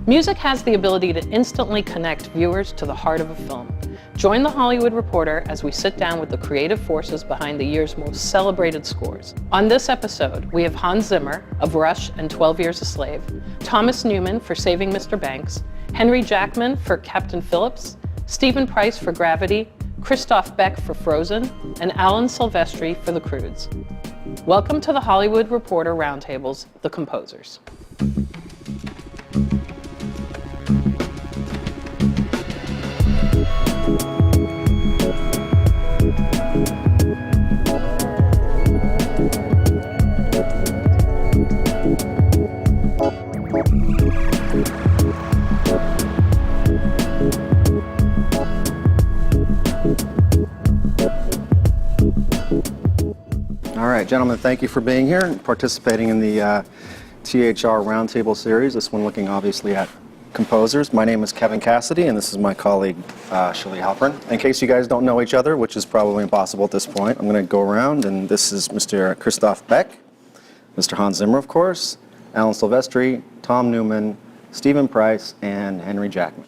Music has the ability to instantly connect viewers to the heart of a film. Join The Hollywood Reporter as we sit down with the creative forces behind the year's most celebrated scores. On this episode, we have Hans Zimmer of Rush and 12 Years a Slave, Thomas Newman for Saving Mr. Banks, Henry Jackman for Captain Phillips, Stephen Price for Gravity, Christoph Beck for Frozen, and Alan Silvestri for The Croods. Welcome to the Hollywood Reporter Roundtable's The Composers. All right, gentlemen, thank you for being here and participating in the THR Roundtable series, this one looking obviously at composers. My name is Kevin Cassidy, and this is my colleague, Shirley Halpern. In case you guys don't know each other, which is probably impossible at this point, I'm going to go around, and this is Mr. Christoph Beck, Mr. Hans Zimmer, of course, Alan Silvestri, Tom Newman, Stephen Price, and Henry Jackman.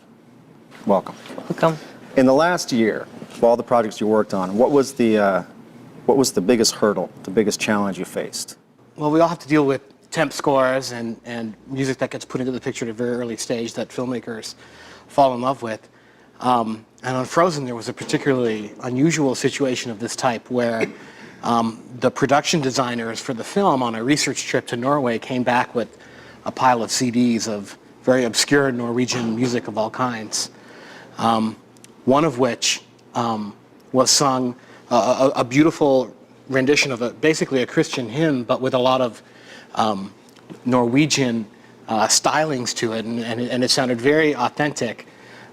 Welcome. Welcome. In the last year, of all the projects you worked on, what was the biggest hurdle, the biggest challenge you faced? Well, we all have to deal with temp scores and music that gets put into the picture at a very early stage that filmmakers fall in love with. And on Frozen, there was a particularly unusual situation of this type where the production designers for the film on a research trip to Norway came back with a pile of CDs of very obscure Norwegian music of all kinds. One of which was sung a beautiful rendition of basically a Christian hymn, but with a lot of Norwegian stylings to it, and it sounded very authentic.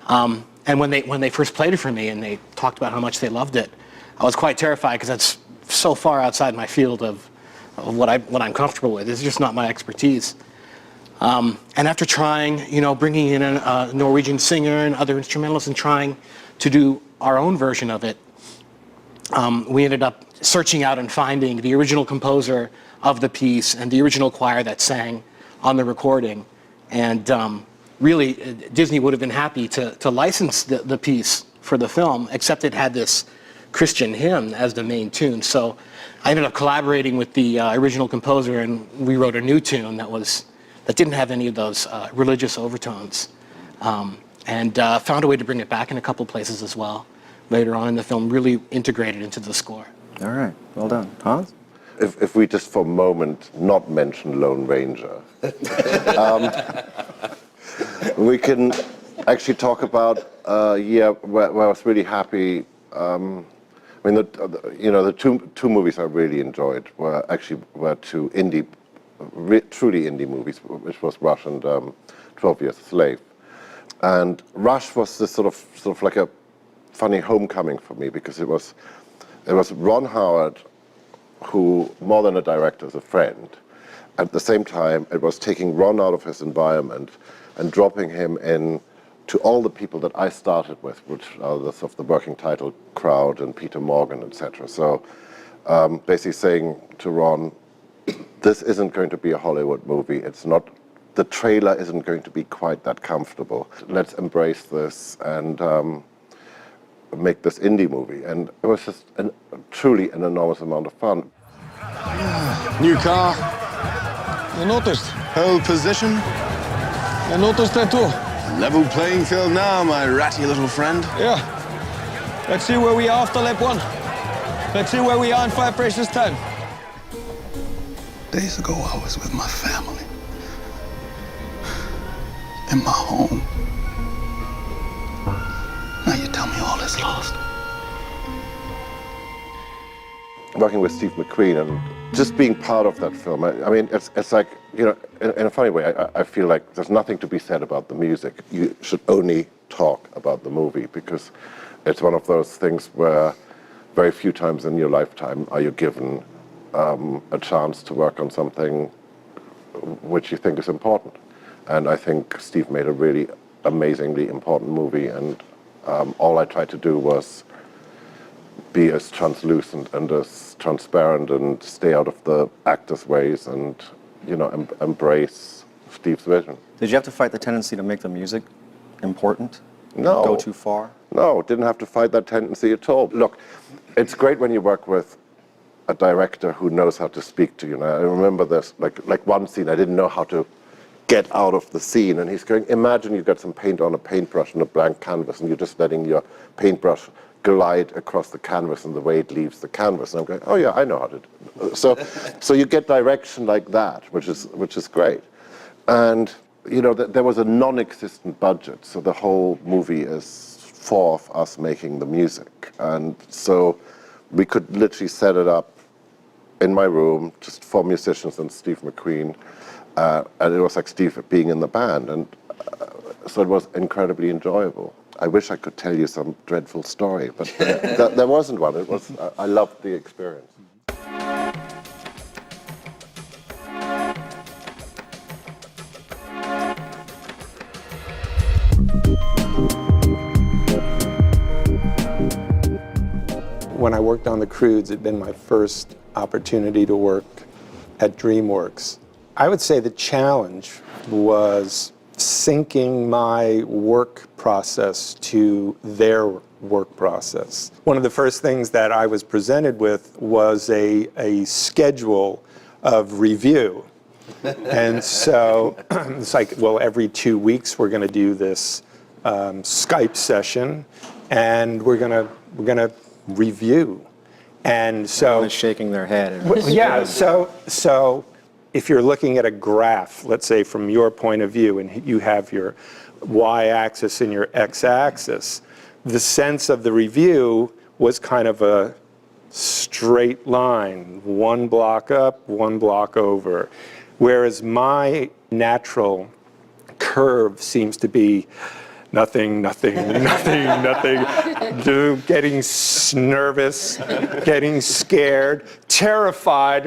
And when they first played it for me and they talked about how much they loved it, I was quite terrified because that's so far outside my field of what I'm comfortable with. It's just not my expertise. And after trying, bringing in a Norwegian singer and other instrumentalists and trying to do our own version of it, we ended up searching out and finding the original composer of the piece and the original choir that sang on the recording. And really, Disney would have been happy to license the piece for the film, except it had this Christian hymn as the main tune. So I ended up collaborating with the original composer, and we wrote a new tune that didn't have any of those religious overtones, and found a way to bring it back in a couple places as well. Later on in the film, really integrated into the score. All right, well done. Hans? If we just for a moment not mention Lone Ranger, we can actually talk about a year where I was really happy. The two movies I really enjoyed were two truly indie movies, which was Rush and 12 Years a Slave. And Rush was this sort of like a funny homecoming for me, because it was Ron Howard, who more than a director is a friend. At the same time, it was taking Ron out of his environment and dropping him in to all the people that I started with, which are the sort of the working title crowd and Peter Morgan, etc. So basically saying to Ron, this isn't going to be a Hollywood movie. It's not. The trailer isn't going to be quite that comfortable. Let's embrace this and make this indie movie. And it was just truly an enormous amount of fun. New car. You noticed? Pole position. I noticed that too. Level playing field now, my ratty little friend. Yeah. Let's see where we are after lap 1. Let's see where we are in 5 races time. Days ago, I was with my family. In my home. Now you tell me all is lost. Working with Steve McQueen and just being part of that film, I mean, it's like, in a funny way, I feel like there's nothing to be said about the music. You should only talk about the movie, because it's one of those things where very few times in your lifetime are you given a chance to work on something which you think is important. And I think Steve made a really amazingly important movie, and all I tried to do was be as translucent and as transparent and stay out of the actors' ways and, embrace Steve's vision. Did you have to fight the tendency to make the music important? No. Go too far? No, didn't have to fight that tendency at all. Look, it's great when you work with a director who knows how to speak to you. Now, I remember this, like one scene, I didn't know how to get out of the scene, and he's going, imagine you got some paint on a paintbrush and a blank canvas, and you're just letting your paintbrush glide across the canvas and the way it leaves the canvas. And I'm going, oh yeah, I know how to do it. So you get direction like that, which is great. And you know, there was a non-existent budget, so the whole movie is for of us making the music. And so we could literally set it up in my room, just 4 musicians and Steve McQueen, and it was like Steve being in the band, and so it was incredibly enjoyable. I wish I could tell you some dreadful story, but there wasn't one. It was, I loved the experience. When I worked on The Croods, it'd been my first opportunity to work at DreamWorks. I would say the challenge was syncing my work process to their work process. One of the first things that I was presented with was a schedule of review. And so it's like, well, every 2 weeks we're going to do this Skype session, and we're gonna review. And so Everyone is shaking their head. yeah, so if you're looking at a graph, let's say from your point of view, and you have your y-axis and your x-axis, the sense of the review was kind of a straight line, 1 block up, 1 block over. Whereas my natural curve seems to be nothing, getting nervous, getting scared, terrified,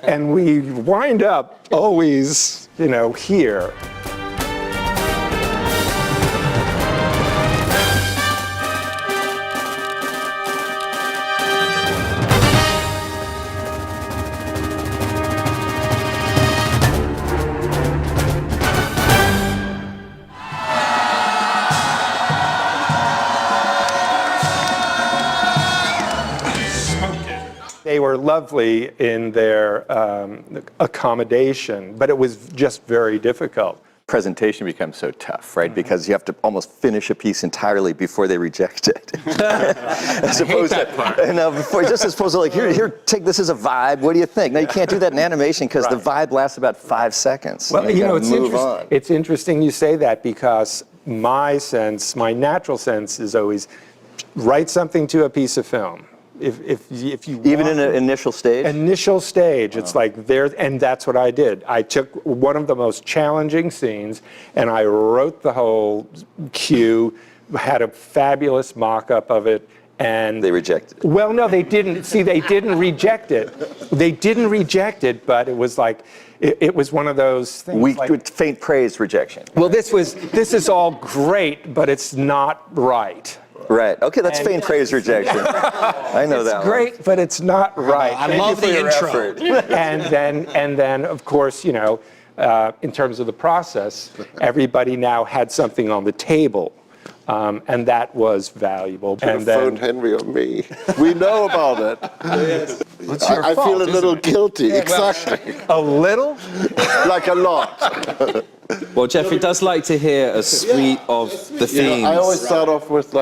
and we wind up always, here. They were lovely in their accommodation, but it was just very difficult. Presentation becomes so tough, right? Because you have to almost finish a piece entirely before they reject it. As opposed to, just as opposed to like, here, take this as a vibe. What do you think? No, you can't do that in animation because the vibe lasts about 5 seconds. Well, it's interesting you say that, because my natural sense is always write something to a piece of film. If you even in an initial stage? Initial stage, it's like there, and that's what I did. I took one of the most challenging scenes and I wrote the whole cue, had a fabulous mock-up of it, and they rejected it. Well, no, they didn't. See, they didn't reject it. They didn't reject it, but it was like, it was one of those things. With faint praise rejection. Well, this is all great, but it's not right. Right. Okay, that's faint praise rejection. I know that. It's great, but it's not right. I love the intro. and then, of course, in terms of the process, everybody now had something on the table, and that was valuable. And then phoned Henry or me. We know about it. I feel a little guilty. Exactly. A little? Like a lot. Well, Jeffrey does like to hear a suite of the themes. I always start off with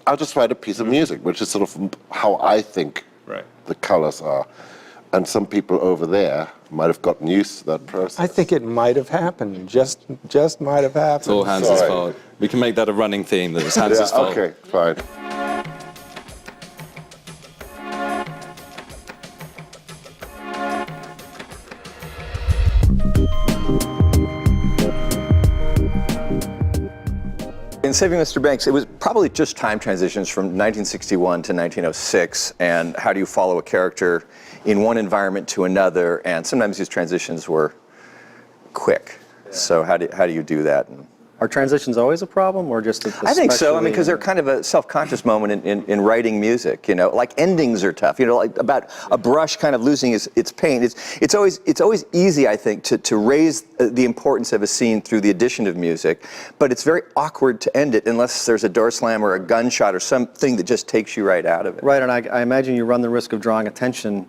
I'll just write a piece of music, which is sort of how I think the colors are. And some people over there might have gotten used to that process. I think it might have happened. Just might have happened. It's all Hans' fault. We can make that a running theme, that it's Hans' fault. Okay, fine. In Saving Mr. Banks, it was probably just time transitions from 1961 to 1906, and how do you follow a character in one environment to another, and sometimes these transitions were quick. So how do you do that? Are transitions always a problem, or just I think so. I mean, because especially- they're kind of a self-conscious moment in writing music. You know, like endings are tough. You know, like about a brush kind of losing its paint. It's always easy, I think, to raise the importance of a scene through the addition of music, but it's very awkward to end it unless there's a door slam or a gunshot or something that just takes you right out of it. Right, and I imagine you run the risk of drawing attention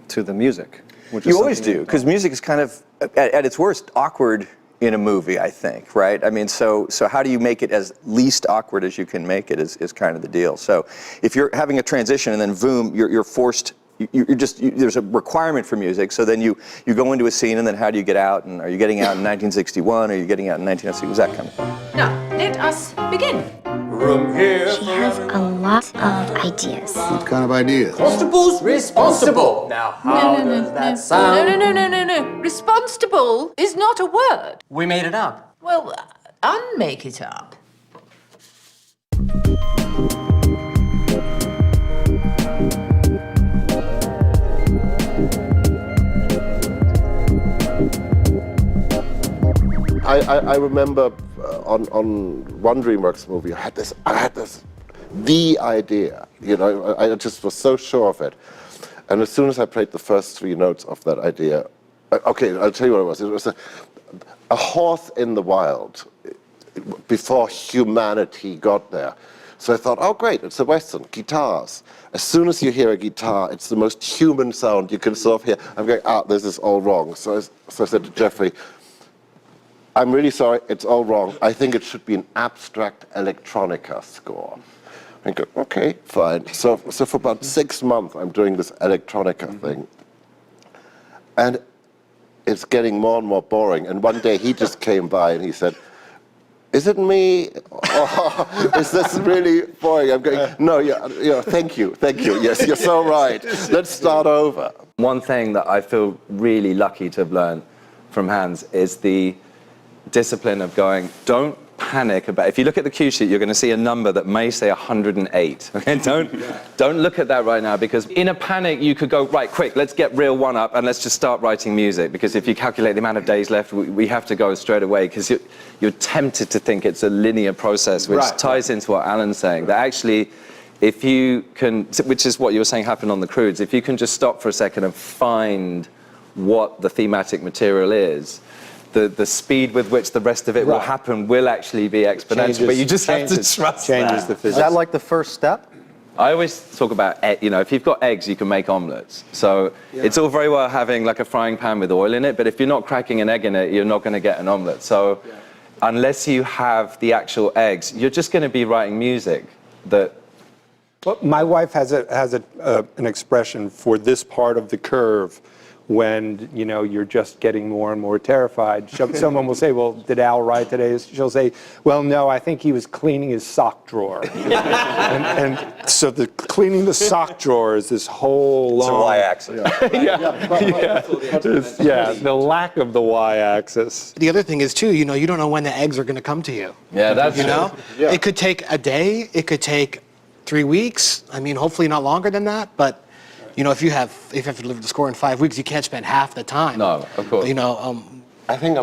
to the music. Which is You always something do, because music is kind of, at its worst, awkward in a movie, I think, right? I mean, so how do you make it as least awkward as you can make it is kind of the deal. So if you're having a transition and then boom, you're forced, there's a requirement for music, so then you go into a scene and then how do you get out? And are you getting out in 1961? Are you getting out in 1960? Was that kind of thing? Now, let us begin. She has a lot of ideas. What kind of ideas? Constable's responsible. Now, how does that sound? No. Responsible is not a word. We made it up. Well, unmake it up. I remember on one DreamWorks movie, I had this the idea, you know, I just was so sure of it. And as soon as I played the first 3 notes of that idea, okay, I'll tell you what it was. It was a horse in the wild before humanity got there. So I thought, oh great, it's a Western, guitars. As soon as you hear a guitar, it's the most human sound you can sort of hear. I'm going, this is all wrong. So I said to Jeffrey, I'm really sorry, it's all wrong. I think it should be an abstract electronica score. I go, okay, fine. So for about 6 months, I'm doing this electronica thing. And it's getting more and more boring. And one day he just came by and he said, is it me? Or is this really boring? I'm going, no, thank you. Yes, you're so right. Let's start over. One thing that I feel really lucky to have learned from Hans is the discipline of going, don't panic about, if you look at the cue sheet, you're going to see a number that may say 108. Okay, don't look at that right now, because in a panic you could go, right, quick, let's get reel 1 up and let's just start writing music, because if you calculate the amount of days left, we have to go straight away, because you're tempted to think it's a linear process, which ties into what Alan's saying, that actually if you can, which is what you were saying happened on the Croods, if you can just stop for a second and find what the thematic material is, the speed with which the rest of it will happen will actually be exponential, but you just have to trust that. The physics. Is that like the first step? I always talk about, if you've got eggs, you can make omelets. So it's all very well having like a frying pan with oil in it, but if you're not cracking an egg in it, you're not going to get an omelet. So unless you have the actual eggs, you're just going to be writing music that... Well, my wife has an expression for this part of the curve when, you're just getting more and more terrified. Someone will say, well, did Al write today? She'll say, well, no, I think he was cleaning his sock drawer. and so the cleaning the sock drawer is this whole long... It's a y-axis. The lack of the y-axis. The other thing is, too, you don't know when the eggs are going to come to you. Yeah, that's true. It could take a day. It could take 3 weeks. I mean, hopefully not longer than that, but... if you have to deliver the score in 5 weeks, you can't spend half the time. No, of course. I think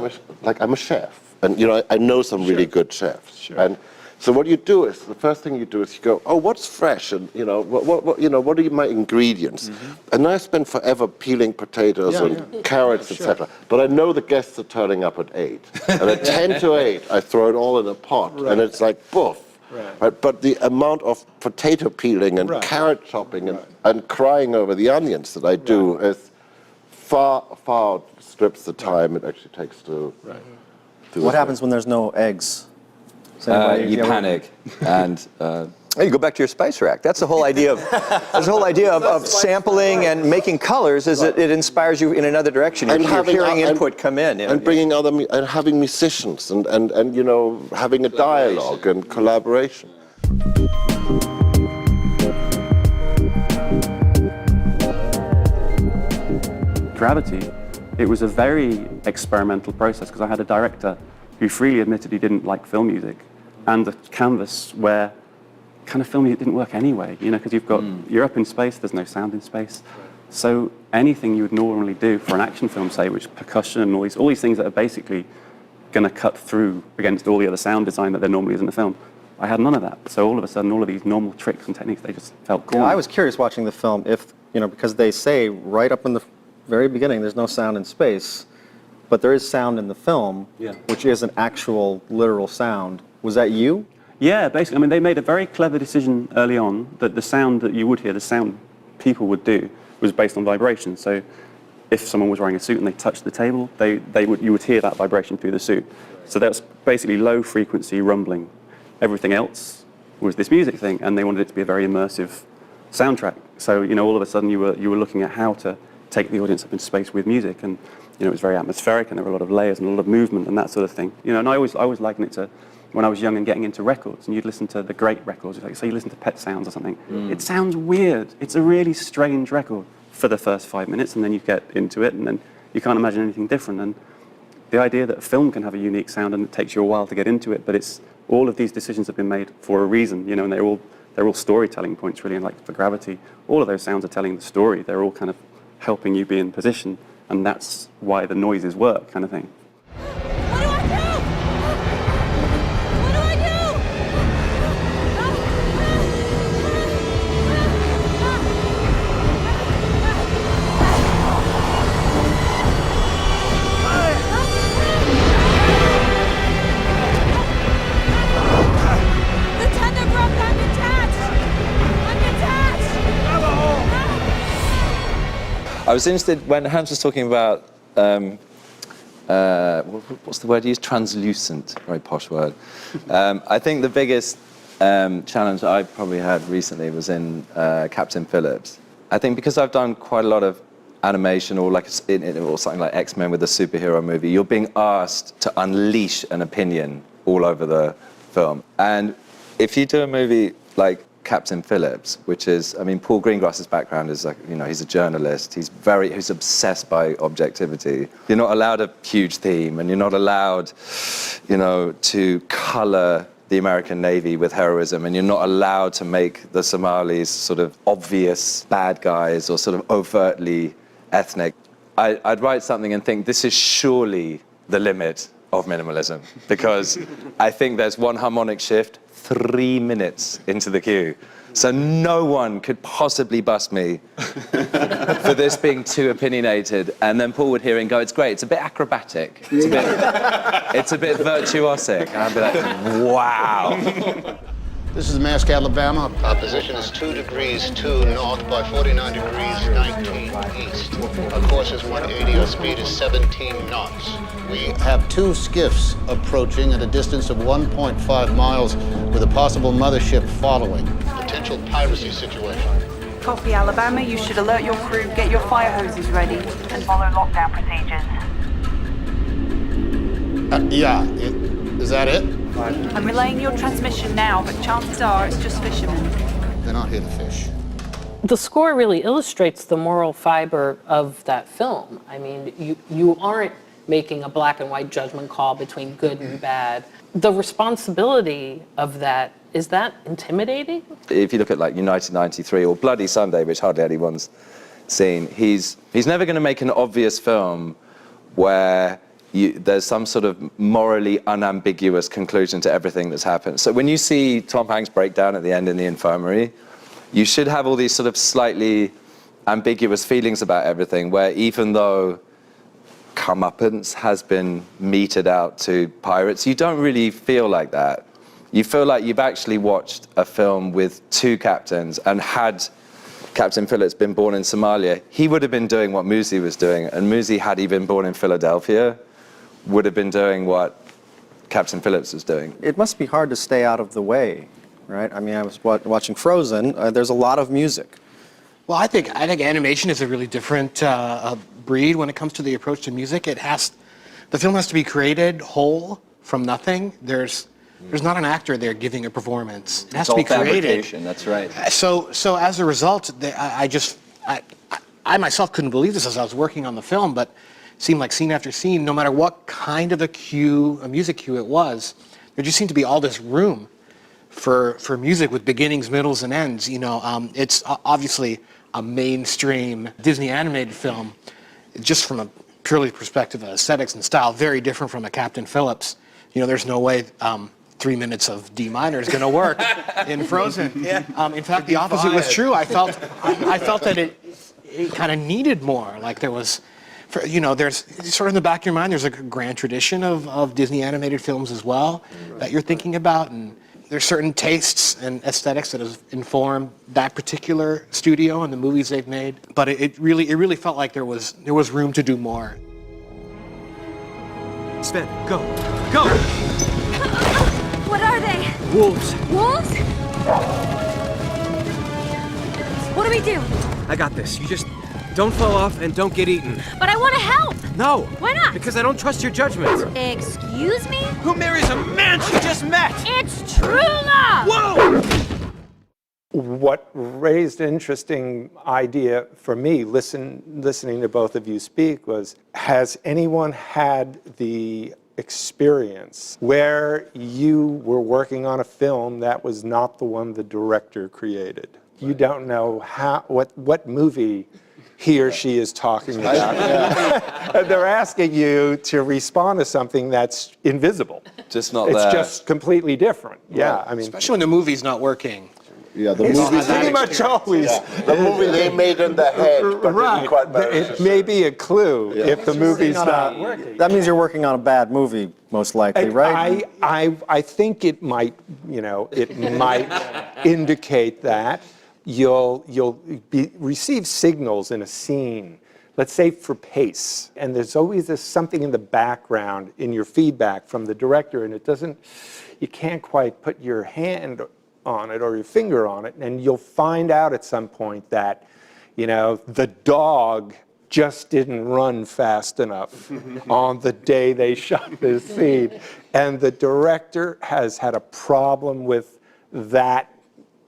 I'm a chef, and I know some really good chefs. Sure. And so what you do is the first thing you do is you go, oh, what's fresh, and what are my ingredients? Mm-hmm. And I spend forever peeling potatoes and carrots, etc. But I know the guests are turning up at 8, and at 10 to 8, I throw it all in a pot, and it's like poof. Right. But the amount of potato peeling and carrot chopping and crying over the onions that I do is far outstrips the time it actually takes to... What happens when there's no eggs? You panic and... You go back to your spice rack. That's the whole idea of sampling and making colors. Is it inspires you in another direction? You're hearing input come in, and bringing and having musicians and having a dialogue and collaboration. Gravity, it was a very experimental process because I had a director who freely admitted he didn't like film music, and a canvas where kind of film music didn't work anyway, because you're up in space, there's no sound in space. So anything you would normally do for an action film, say, which is percussion and all these things that are basically going to cut through against all the other sound design that there normally is in the film. I had none of that. So all of a sudden, all of these normal tricks and techniques, they just felt cool. Yeah, I was curious watching the film if, because they say right up in the very beginning there's no sound in space, but there is sound in the film, which is an actual literal sound. Was that you? Yeah, basically. I mean, they made a very clever decision early on that the sound that you would hear, the sound people would do, was based on vibration. So if someone was wearing a suit and they touched the table, you would hear that vibration through the suit. So that's basically low frequency rumbling. Everything else was this music thing, and they wanted it to be a very immersive soundtrack. So all of a sudden you were looking at how to take the audience up into space with music, and it was very atmospheric, and there were a lot of layers and a lot of movement and that sort of thing. And I always liken it to when I was young and getting into records, and you'd listen to the great records, like say you listen to Pet Sounds or something. It sounds weird. It's a really strange record for the first 5 minutes, and then you get into it, and then you can't imagine anything different. And the idea that a film can have a unique sound and it takes you a while to get into it, but it's all of these decisions have been made for a reason, and they're all storytelling points really. And like for Gravity, all of those sounds are telling the story. They're all kind of helping you be in position, and that's why the noises work, kind of thing. I was interested when Hans was talking about, what's the word used? Translucent, very posh word. I think the biggest challenge I probably had recently was in Captain Phillips. I think because I've done quite a lot of animation or something like X-Men with a superhero movie, you're being asked to unleash an opinion all over the film. And if you do a movie like Captain Phillips, which is, Paul Greengrass's background is he's a journalist. He's obsessed by objectivity. You're not allowed a huge theme, and you're not allowed, to color the American Navy with heroism, and you're not allowed to make the Somalis sort of obvious bad guys or sort of overtly ethnic. I'd write something and think, this is surely the limit of minimalism, because I think there's one harmonic shift 3 minutes into the queue. So no one could possibly bust me for this being too opinionated. And then Paul would hear it and go, it's great, it's a bit acrobatic, it's a bit virtuosic. And I'd be like, wow. This is Mask, Alabama. Our position is 2 degrees 2 north by 49 degrees 19 east. Our course is 180, our speed is 17 knots. We have 2 skiffs approaching at a distance of 1.5 miles with a possible mothership following. Potential piracy situation. Copy, Alabama. You should alert your crew, get your fire hoses ready, and follow lockdown procedures. Is that it? I'm relaying your transmission now, but chances are it's just fishermen. They're not here to fish. The score really illustrates the moral fiber of that film. You aren't making a black and white judgment call between good and bad. The responsibility of that, is that intimidating? If you look at like United 93 or Bloody Sunday, which hardly anyone's seen, he's never going to make an obvious film where there's some sort of morally unambiguous conclusion to everything that's happened. So when you see Tom Hanks break down at the end in the infirmary, you should have all these sort of slightly ambiguous feelings about everything, where even though comeuppance has been meted out to pirates, you don't really feel like that. You feel like you've actually watched a film with 2 captains, and had Captain Phillips been born in Somalia, he would have been doing what Musi was doing, and Musi, had he been born in Philadelphia, would have been doing what Captain Phillips was doing. It must be hard to stay out of the way, right? I was watching Frozen. There's a lot of music. Well, I think animation is a really different breed when it comes to the approach to music. The film has to be created whole from nothing. There's not an actor there giving a performance. It has to be created. That's right. So as a result, I myself couldn't believe this as I was working on the film, but it seemed like scene after scene, no matter what kind of a music cue it was, there just seemed to be all this room for music with beginnings, middles, and ends. It's obviously a mainstream Disney animated film. Just from a purely perspective of aesthetics and style, very different from a Captain Phillips. You know, there's no way 3 minutes of D minor is going to work in Frozen. In fact, the opposite was true. I felt that it kind of needed more. Like there was, you know, there's sort of in the back of your mind, there's a grand tradition of Disney animated films as well that you're thinking about, and there's certain tastes and aesthetics that have informed that particular studio and the movies they've made. But it really felt like there was room to do more. Sven, go. Go! What are they? Wolves. Wolves? What do we do? I got this. You just don't fall off and don't get eaten. But I want to help! No! Why not? Because I don't trust your judgment. Excuse me? Who marries a man she just met? It's true love! Whoa! What raised an interesting idea for me, listening to both of you speak, was, has anyone had the experience where you were working on a film that was not the one the director created? You don't know what movie he or she is talking about. And they're asking you to respond to something that's invisible. Just not it's there. It's just completely different. Yeah, I mean, especially when the movie's not working. Yeah, the it's movie pretty much always. The movie they made in their head, but right. didn't quite manage It may be a clue if the movie's not working. That means you're working on a bad movie, most likely, right? I think it might, you know, it might indicate that you'll receive signals in a scene, let's say for pace, and there's always something in the background in your feedback from the director, and you can't quite put your hand on it or your finger on it, and you'll find out at some point that, you know, the dog just didn't run fast enough on the day they shot this scene. And the director has had a problem with that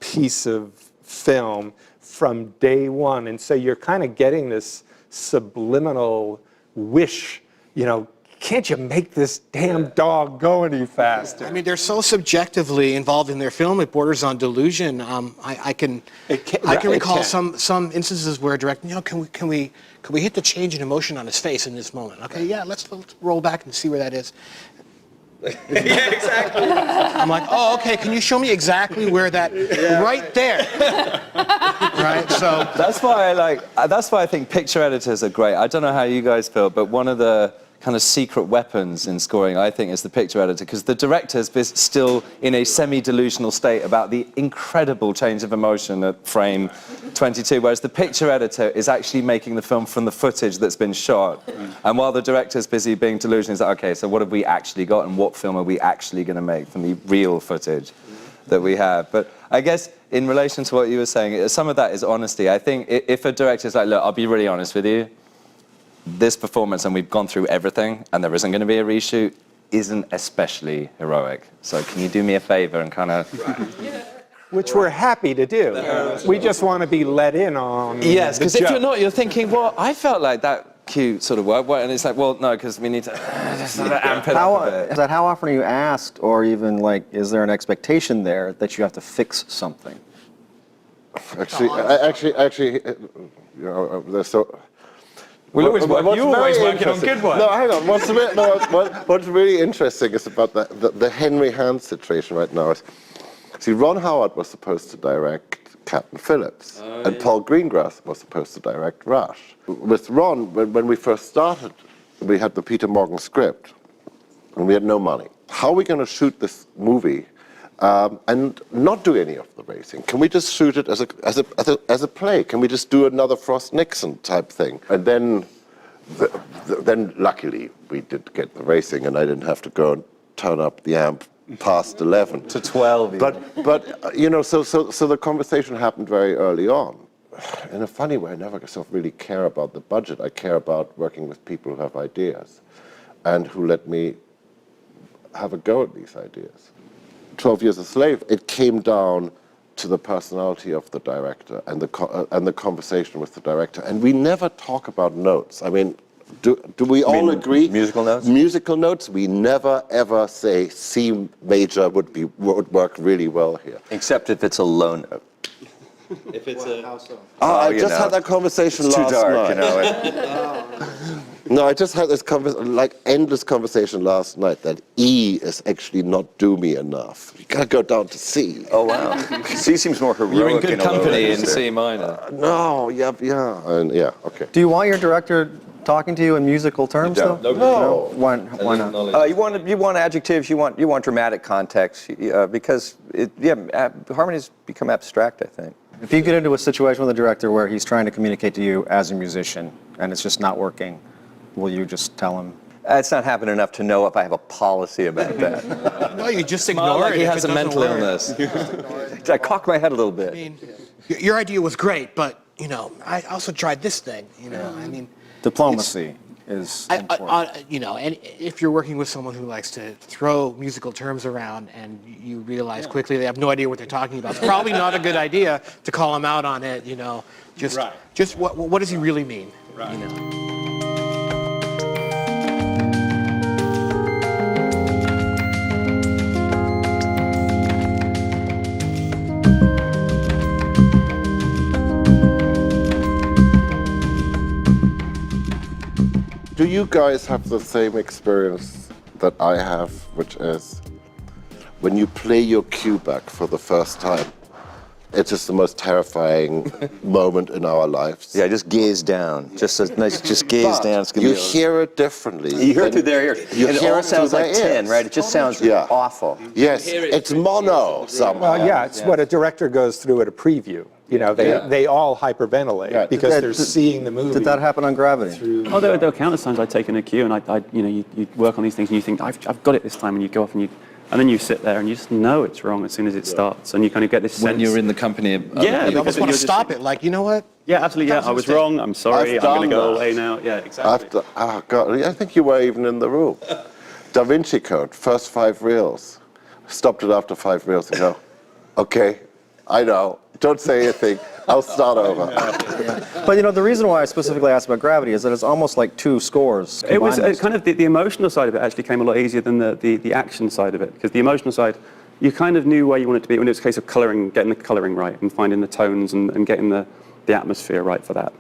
piece of film from day one. And so you're kind of getting this subliminal wish, you know, can't you make this damn dog go any faster? I mean, they're so subjectively involved in their film, it borders on delusion. I can recall some instances where a director, you know, can we hit the change in emotion on his face in this moment? Okay, yeah, let's roll back and see where that is. Yeah, exactly. I'm like, oh, okay, can you show me exactly where that, right there. Right, so. That's why I think picture editors are great. I don't know how you guys feel, but one of the kind of secret weapons in scoring, I think, is the picture editor, because the director's still in a semi-delusional state about the incredible change of emotion at frame 22, whereas the picture editor is actually making the film from the footage that's been shot. And while the director's busy being delusional, he's like, okay, so what have we actually got, and what film are we actually going to make from the real footage that we have? But I guess in relation to what you were saying, some of that is honesty. I think if a director's like, look, I'll be really honest with you, this performance, and we've gone through everything, and there isn't going to be a reshoot, isn't especially heroic. So can you do me a favor and kind of... Which we're happy to do. We just want to be let in on Yes, because if joke. you're not, you're thinking, well, I felt like that cue sort of worked, and it's like, well, no, because we need to just amp it up a bit. How often are you asked, or even like, is there an expectation there that you have to fix something? Actually, you know, there's so... We'll always work. You're always working on good ones. No, hang on. What's really interesting is about the Henry Hand situation right now. See, Ron Howard was supposed to direct Captain Phillips, and Paul Greengrass was supposed to direct Rush. With Ron, when we first started, we had the Peter Morgan script, and we had no money. How are we going to shoot this movie and not do any of the racing? Can we just shoot it as a play? Can we just do another Frost Nixon type thing? And then luckily we did get the racing, and I didn't have to go and turn up the amp past 11 to 12. But you know, so the conversation happened very early on. In a funny way, I never sort of really care about the budget. I care about working with people who have ideas, and who let me have a go at these ideas. 12 Years a Slave, it came down to the personality of the director and the conversation with the director. And we never talk about notes. I mean, do we all agree? Musical notes? Musical notes, we never ever say C major would work really well here. Except if it's a low note. If it's a... I just had that conversation last night. It's too dark, you know. No, I just had this endless conversation last night that E is actually not doomy enough. You gotta go down to C. Oh wow. C seems more heroic. You're in good a lower company in register. C minor. No, yeah, okay. Do you want your director talking to you in musical terms, though? No. Why not? You want adjectives. You want dramatic context because harmonies become abstract, I think. If you get into a situation with a director where he's trying to communicate to you as a musician and it's just not working, will you just tell him? It's not happened enough to know if I have a policy about that. No, you just ignore Like it. he if has it a doesn't mental work. illness. I cock my head a little bit. I mean, your idea was great, but I also tried this thing. I mean, Diplomacy is important. and if you're working with someone who likes to throw musical terms around and you realize quickly they have no idea what they're talking about, it's probably not a good idea to call them out on it. Just what does he really mean? Do you guys have the same experience that I have, which is when you play your cue back for the first time, it is the most terrifying moment in our lives. Yeah, just gaze down. Just gaze down. It's gonna You be hear it differently. You hear it through their ears. You and it hear all it sounds through like their tin, ears. right? It just sounds awful. Yes, it's mono somehow. Well, yeah, it's what a director goes through at a preview. They all hyperventilate because they're seeing the movie. Did that happen on Gravity? Oh, there were countless times I'd taken a cue and you work on these things and you think, I've got it this time, and you go off and then you sit there and you just know it's wrong as soon as it starts, and you kind of get this sense. When you're in the company of other You people. almost want to stop it. Like, you know what? Yeah, absolutely. Yeah, I was wrong. I'm sorry. I'm going to go away now. Yeah, exactly. I think you were even in the room. Da Vinci Code, first 5 reels. Stopped it after 5 reels and go, okay, I know. Don't say anything. I'll start over. But the reason why I specifically asked about Gravity is that it's almost like 2 scores. It was kind of the emotional side of it actually came a lot easier than the action side of it, because the emotional side, you kind of knew where you wanted to be when it was a case of getting the colouring right and finding the tones and getting the atmosphere right for that.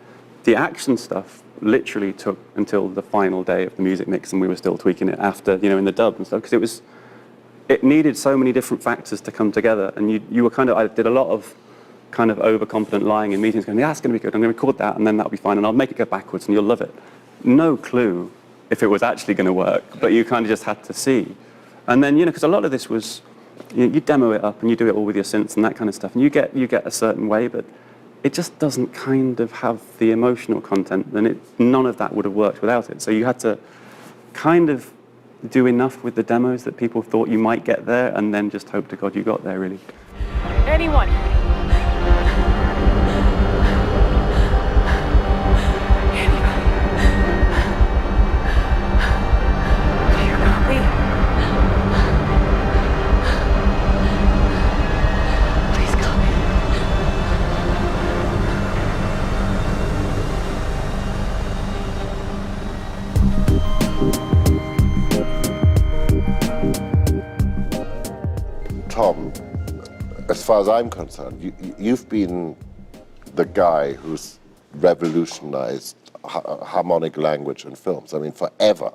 The action stuff literally took until the final day of the music mix, and we were still tweaking it after, in the dub and stuff, because it needed so many different factors to come together, and you were I did a lot of kind of overconfident lying in meetings going, yeah, it's going to be good, I'm going to record that and then that'll be fine and I'll make it go backwards and you'll love it. No clue if it was actually going to work, but you kind of just had to see. And then, because a lot of this was, you demo it up and you do it all with your synths and that kind of stuff, and you get a certain way, but it just doesn't kind of have the emotional content, and none of that would have worked without it. So you had to kind of do enough with the demos that people thought you might get there, and then just hope to God you got there, really. Anyone? Tom, as far as I'm concerned, you've been the guy who's revolutionized harmonic language in films. I mean, forever.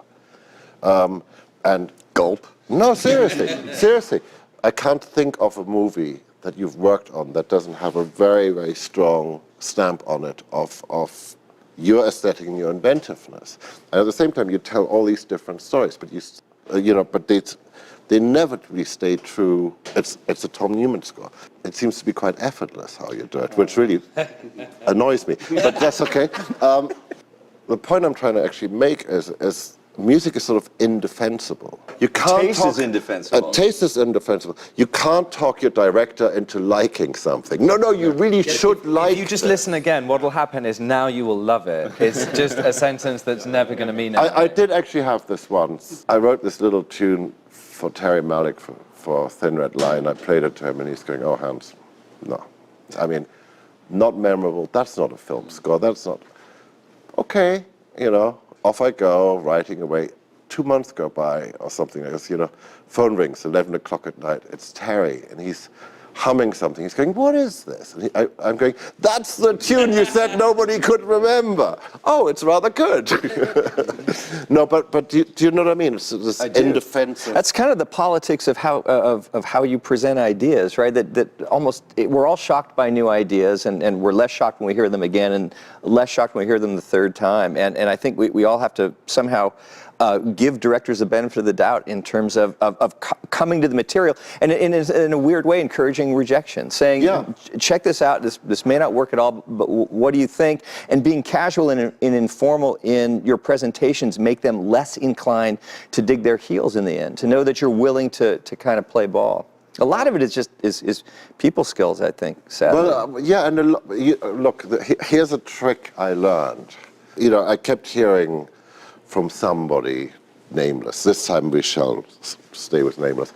And gulp. No, seriously, seriously. I can't think of a movie that you've worked on that doesn't have a very, very strong stamp on it of your aesthetic and your inventiveness. And at the same time, you tell all these different stories, but they never really stay true. It's a Tom Newman score. It seems to be quite effortless how you do it, which really annoys me, but that's okay. The point I'm trying to actually make is music is sort of indefensible. You can't Taste is indefensible. Taste is indefensible. You can't talk your director into liking something. No, you really should like it. If you just listen again, what will happen is now you will love it. It's just a sentence that's never going to mean anything. I did actually have this once. I wrote this little tune for Terry Malick for Thin Red Line. I played it to him and he's going, oh, Hans, no. I mean, not memorable. That's not a film score. That's not... Okay, off I go, writing away. 2 months go by or something like this, phone rings, 11 o'clock at night. It's Terry, and he's humming something. He's going, what is this? And I'm going, that's the tune you said nobody could remember. Oh, it's rather good. No, but do you know what I mean? It's this indefensive. That's kind of the politics of how you present ideas, right? We're all shocked by new ideas, and we're less shocked when we hear them again, and less shocked when we hear them the third time. And I think we all have to somehow give directors the benefit of the doubt in terms of coming to the material, and in a weird way, encouraging rejection, saying, check this out, this may not work at all, but what do you think? And being casual and informal in your presentations make them less inclined to dig their heels in the end, to know that you're willing to kind of play ball. A lot of it is just is people skills, I think, sadly. Well, yeah, and look, here's a trick I learned. You know, I kept hearing from somebody, nameless, this time we shall stay with nameless,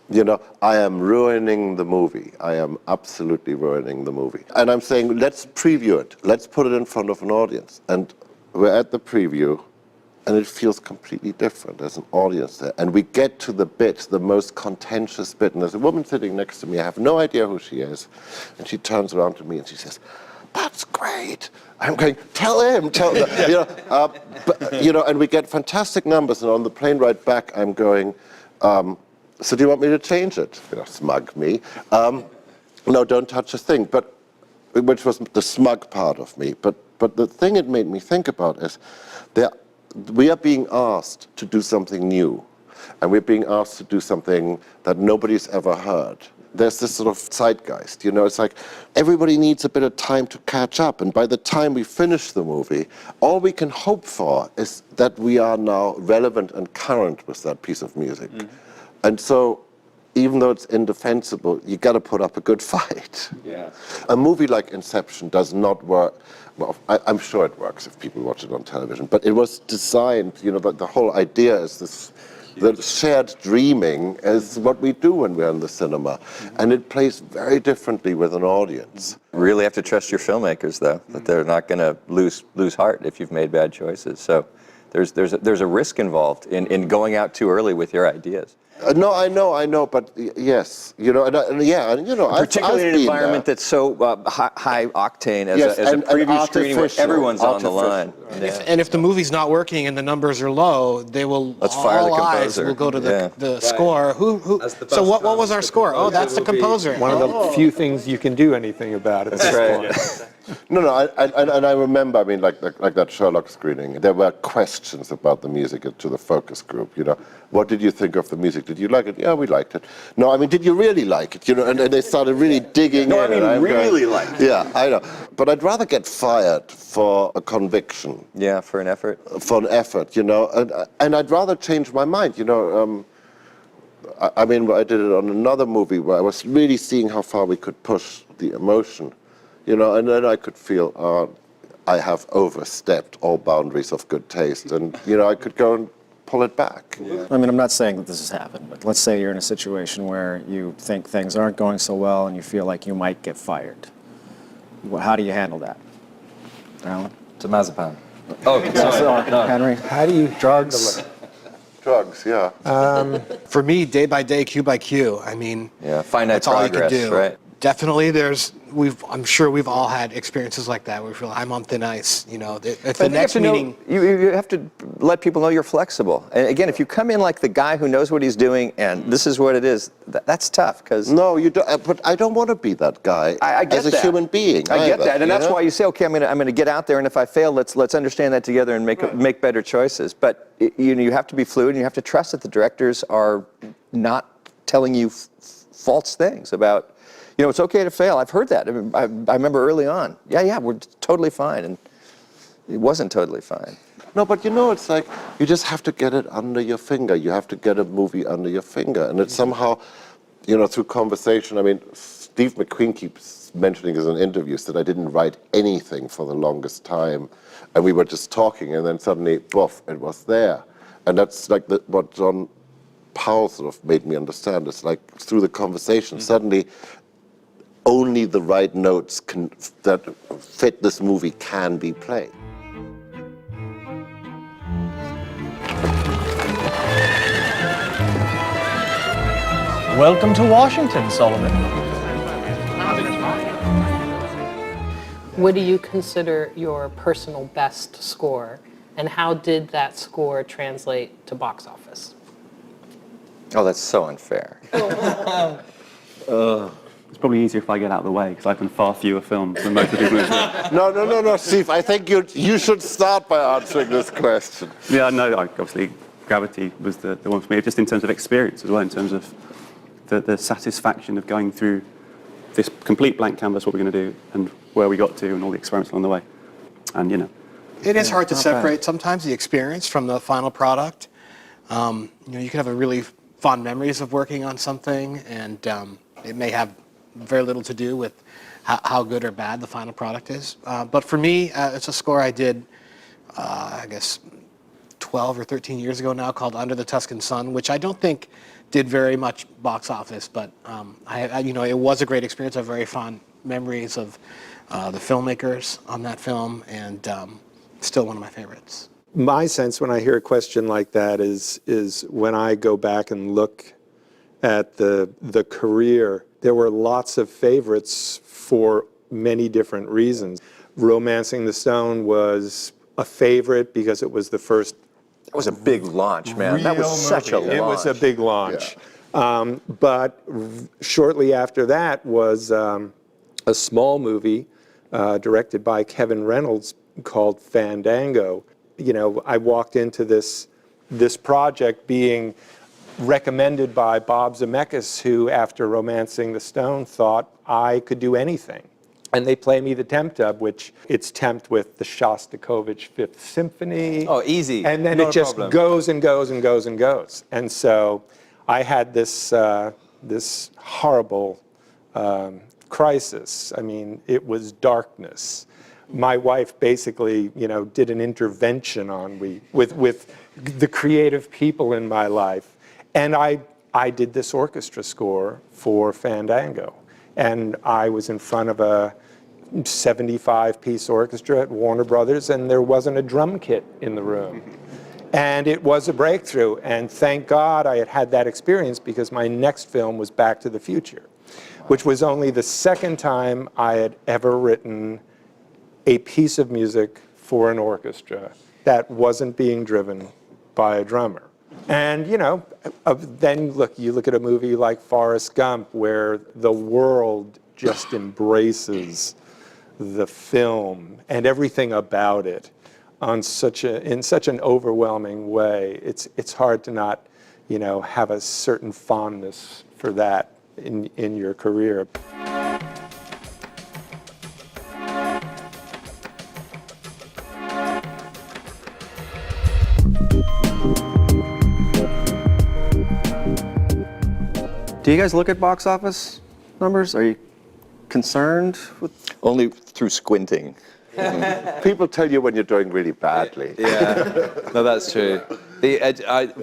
you know, I am ruining the movie. I am absolutely ruining the movie. And I'm saying, let's preview it. Let's put it in front of an audience. And we're at the preview, and it feels completely different. There's an audience there. And we get to the bit, the most contentious bit, and there's a woman sitting next to me. I have no idea who she is. And she turns around to me and she says, that's great. I'm going, tell him, you know, and we get fantastic numbers. And on the plane ride back, I'm going, so do you want me to change it? You know, smug me. No, don't touch a thing. But which was the smug part of me. But the thing it made me think about is we are being asked to do something new, and we're being asked to do something that nobody's ever heard. There's this sort of zeitgeist, you know, it's like everybody needs a bit of time to catch up, and by the time we finish the movie, all we can hope for is that we are now relevant and current with that piece of music. Mm-hmm. And so, even though it's indefensible, you got to put up a good fight. Yeah. A movie like Inception does not work. Well, I'm sure it works if people watch it on television, but it was designed, you know, the whole idea is this. The shared dreaming is what we do when we're in the cinema. And it plays very differently with an audience. You really have to trust your filmmakers, though, that they're not going to lose heart if you've made bad choices. So there's a risk involved in going out too early with your ideas. No, I know, but yes, you know, and you know, particularly I've in an environment that's so high octane as a preview screening where everyone's on the line. And if the movie's not working and the numbers are low, they will. All eyes will go to the score. So what was our score? Oh, that's the composer. One of the few things you can do anything about at this point. No, and I remember, I mean, like that Sherlock screening, there were questions about the music to the focus group, you know. What did you think of the music? Did you like it? Yeah, we liked it. No, I mean, did you really like it? You know, and they started really digging in. No, I mean, really liked it. Yeah, I know. But I'd rather get fired for a conviction. Yeah, for an effort. For an effort, you know, and I'd rather change my mind, you know. I mean, I did it on another movie where I was really seeing how far we could push the emotion. You know, and then I could feel I have overstepped all boundaries of good taste, and you know, I could go and pull it back. Yeah. I mean, I'm not saying that this has happened, but let's say you're in a situation where you think things aren't going so well, and you feel like you might get fired. Well, how do you handle that, Alan? To Mazepan. Oh, sorry. No. Henry. How do you drugs? Drugs, yeah. For me, day by day, cue by cue. I mean, finite that's all you can progress, do. right? Definitely, I'm sure we've all had experiences like that where we feel I'm on thin ice. You know, at the next meeting. You have to let people know you're flexible. And again, if you come in like the guy who knows what he's doing and this is what it is, that's tough. Because no, you don't. But I don't want to be that guy. I get as a human being. I get that, and that's why you say, okay, I'm gonna get out there, and if I fail, let's understand that together and make better choices. But you have to be fluid, and you have to trust that the directors are not telling you false things about. You know, it's okay to fail. I've heard that. I remember early on. Yeah, we're totally fine. And it wasn't totally fine. No, but you know, it's like you just have to get it under your finger. You have to get a movie under your finger. And it's somehow, you know, through conversation. I mean, Steve McQueen keeps mentioning in interviews that I didn't write anything for the longest time. And we were just talking, and then suddenly, poof, it was there. And that's like what John Powell sort of made me understand. It's like through the conversation, suddenly, only the right notes that fit this movie can be played. Welcome to Washington, Solomon. What do you consider your personal best score, and how did that score translate to box office? Oh, that's so unfair. It's probably easier if I get out of the way, because I've done far fewer films than most of the people in this room. No, Steve. I think you should start by answering this question. Yeah, no, obviously Gravity was the one for me, just in terms of experience as well, in terms of the satisfaction of going through this complete blank canvas, what we're going to do, and where we got to, and all the experiments along the way. And, It is hard to separate sometimes the experience from the final product. You can have a really fond memories of working on something, and it may have very little to do with how good or bad the final product is. But for me, it's a score I did, I guess, 12 or 13 years ago now, called Under the Tuscan Sun, which I don't think did very much box office, but it was a great experience. I have very fond memories of the filmmakers on that film, and still one of my favorites. My sense when I hear a question like that is when I go back and look at the career, there were lots of favorites for many different reasons. Romancing the Stone was a favorite because it was the first. That was a big launch, man. That was such a launch. It was a big launch. Yeah. But shortly after that was a small movie directed by Kevin Reynolds called Fandango. I walked into this project being recommended by Bob Zemeckis, who, after Romancing the Stone, thought I could do anything. And they play me the temp dub, which it's temped with the Shostakovich Fifth Symphony. Oh, easy. And then it just goes and goes and goes and goes. And so I had this this horrible crisis. I mean, it was darkness. My wife basically, did an intervention on me with the creative people in my life. And I did this orchestra score for Fandango. And I was in front of a 75-piece orchestra at Warner Brothers, and there wasn't a drum kit in the room. And it was a breakthrough. And thank God I had had that experience, because my next film was Back to the Future, which was only the second time I had ever written a piece of music for an orchestra that wasn't being driven by a drummer. And, then you look at a movie like Forrest Gump, where the world just embraces the film and everything about it in such an overwhelming way. It's hard to not, have a certain fondness for that in your career. Do you guys look at box office numbers? Are you concerned with? Only through squinting. People tell you when you're doing really badly. Yeah, no, that's true.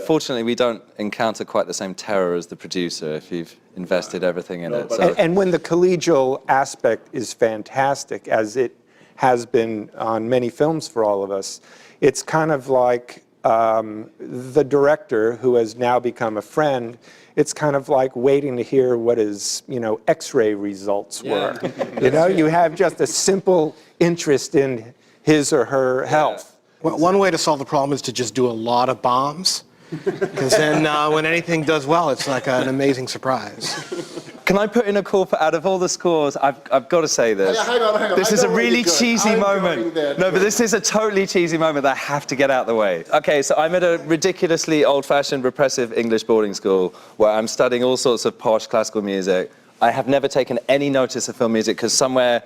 Fortunately, we don't encounter quite the same terror as the producer if you've invested everything in it. So. And when the collegial aspect is fantastic, as it has been on many films for all of us, it's kind of like the director, who has now become a friend, it's kind of like waiting to hear what his, X-ray results were. You have just a simple interest in his or her health. Well, one way to solve the problem is to just do a lot of bombs, because then when anything does well, it's like an amazing surprise. Can I put in a call for, out of all the scores, I've got to say this. Hang on. This is a really cheesy moment. No, but this is a totally cheesy moment that I have to get out of the way. Okay, so I'm at a ridiculously old-fashioned, repressive English boarding school where I'm studying all sorts of posh classical music. I have never taken any notice of film music, because somewhere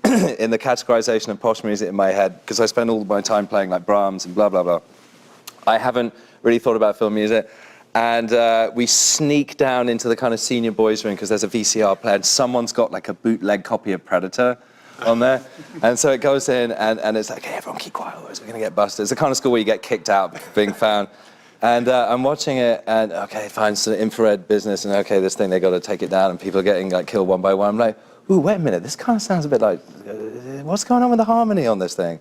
in the categorization of posh music in my head, because I spend all my time playing like Brahms and blah, blah, blah, I haven't really thought about film music. And we sneak down into the kind of senior boys' room, because there's a VCR player, and someone's got like a bootleg copy of Predator on there. And so it goes in, and it's like, hey, everyone keep quiet, otherwise we're going to get busted. It's the kind of school where you get kicked out for being found. And I'm watching it, and okay, fine, it's the infrared business, and okay, this thing, they got to take it down, and people are getting like killed one by one. I'm like, ooh, wait a minute, this kind of sounds a bit like, what's going on with the harmony on this thing?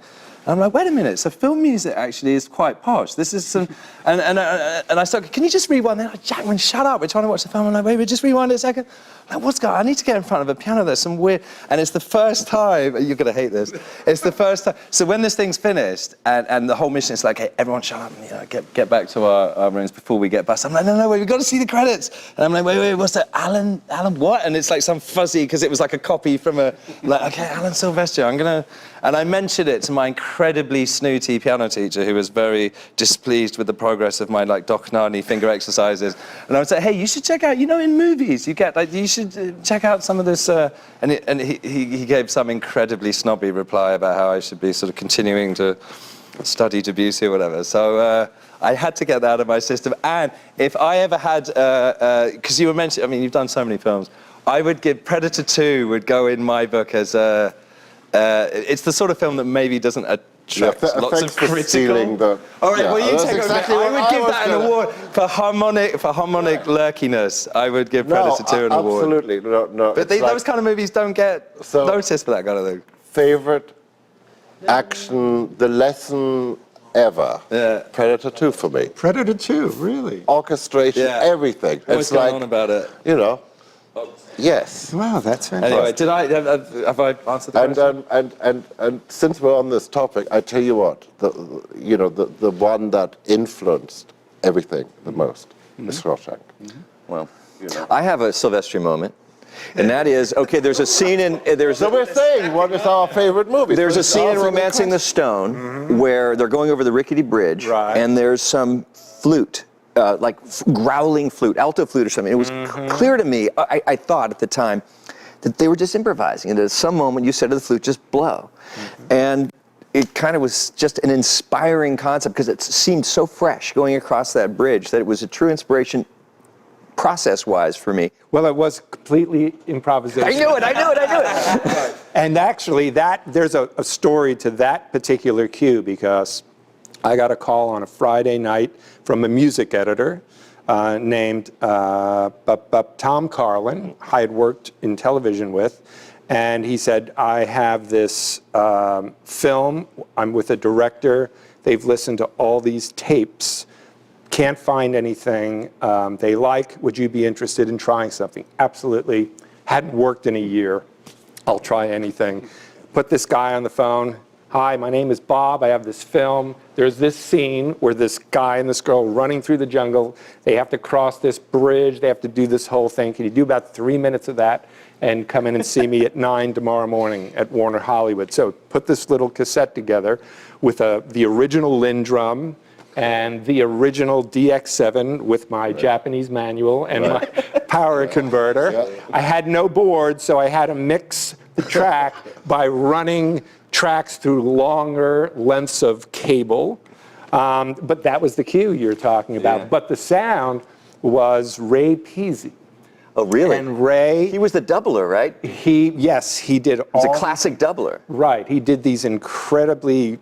And I'm like, wait a minute, so film music actually is quite posh. This is some, and I started, can you just rewind? They're like, Jackman, shut up, we're trying to watch the film. I'm like, wait, just rewind it a second. I'm like, what's going on? I need to get in front of a piano, there's some weird, and it's the first time, you're gonna hate this, it's the first time. So when this thing's finished, and the whole mission is like, hey, everyone shut up, and get back to our rooms before we get bust. I'm like, no, wait, we've got to see the credits. And I'm like, wait, what's that? Alan what? And it's like some fuzzy, because it was like a copy from okay, Alan Silvestri, and I mentioned it to my incredibly snooty piano teacher who was very displeased with the progress of my Dochnani finger exercises. And I would say, hey, you should check out, in movies, you get, you should check out some of this, and he gave some incredibly snobby reply about how I should be sort of continuing to study Debussy or whatever. So I had to get that out of my system. And if I ever had, because you were mentioning, you've done so many films, I would give Predator 2 would go in my book as it's the sort of film that maybe doesn't attract lots of critical. All right, well, you take exactly over. I would give that an award for harmonic lurkiness. I would give Predator 2 an award. Absolutely, no. But those kind of movies don't get noticed for that kind of thing. Favorite action, the lesson ever. Yeah. Predator 2 for me. Predator 2, really? Orchestration, everything. What's going on about it? Yes. Wow, that's fantastic. Anyway, have I answered the question? And since we're on this topic, I tell you what, the one that influenced everything the most is Shawshank. Well, I have a Silvestri moment. And that is, okay, there's a scene in... So we're saying, what is our favorite movie? There's a scene in Romancing the Stone where they're going over the rickety bridge, and there's some flute, growling flute, alto flute or something. It was clear to me, I thought at the time, that they were just improvising. And at some moment, you said to the flute, just blow. And it kind of was just an inspiring concept because it seemed so fresh going across that bridge that it was a true inspiration process-wise for me. Well, it was completely improvisation. I knew it. And actually, there's a story to that particular cue because I got a call on a Friday night from a music editor named Tom Carlin, I had worked in television with, and he said, I have this film, I'm with a director, they've listened to all these tapes, can't find anything they like. Would you be interested in trying something? Absolutely. Hadn't worked in a year. I'll try anything. Put this guy on the phone. Hi, my name is Bob. I have this film. There's this scene where this guy and this girl running through the jungle. They have to cross this bridge. They have to do this whole thing. Can you do about 3 minutes of that and come in and see me at 9 tomorrow morning at Warner Hollywood? So put this little cassette together with the original Lindrum and the original DX7 with my Japanese manual and my power converter. I had no board, so I had to mix the track by running tracks through longer lengths of cable. But that was the cue you're talking about. But the sound was Ray Peasy. Oh, really? And Ray... He was the doubler, right? Yes, he did all... He's a classic doubler. Right. He did these incredibly,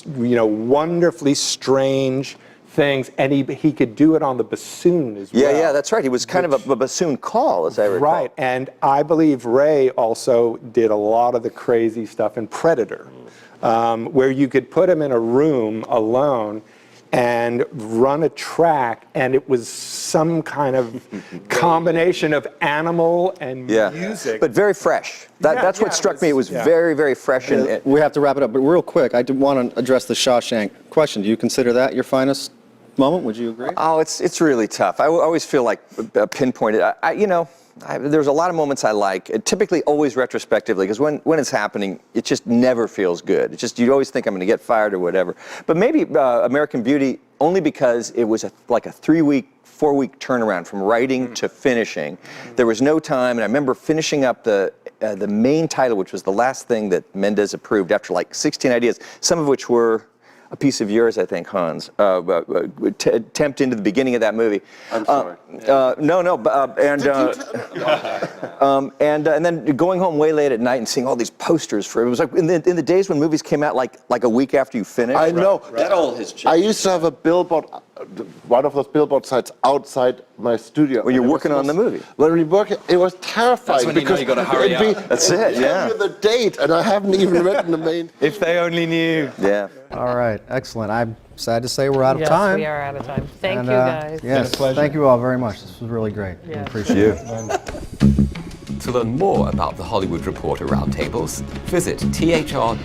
wonderfully strange things, and he could do it on the bassoon as well. Yeah, that's right. He was kind of a bassoon call, as I recall. Right, and I believe Ray also did a lot of the crazy stuff in Predator, where you could put him in a room alone and run a track, and it was some kind of combination of animal and music. But very fresh. That's what struck me. It was very, very fresh. And we have to wrap it up, but real quick, I did want to address the Shawshank question. Do you consider that your finest moment? Would you agree? Oh, it's really tough. I always feel like pinpointed. There's a lot of moments I like, typically always retrospectively, because when it's happening, it just never feels good. It's just, you always think I'm going to get fired or whatever. But maybe American Beauty, only because it was like a 4-week turnaround from writing to finishing. There was no time, and I remember finishing up the main title, which was the last thing that Mendes approved after like 16 ideas, some of which were a piece of yours, I think, Hans, tempt into the beginning of that movie. I'm sorry. And then going home way late at night and seeing all these posters for it. It was like in the days when movies came out like a week after you finished. I know. That all has changed. I used to have a billboard one of those billboard sites outside my studio. When you're working on the movie. When we work, it was terrifying. That's when you know you got to hurry up. That's it, yeah. Tell you the date, and I haven't even written the main. If they only knew. Yeah. All right, excellent. I'm sad to say we're out of Yes, time. we are out of time. Thank And, you, guys. Yes, thank you all very much. This was really great. We Yes. appreciate it. To learn more about the Hollywood Reporter Roundtables, visit thr.com.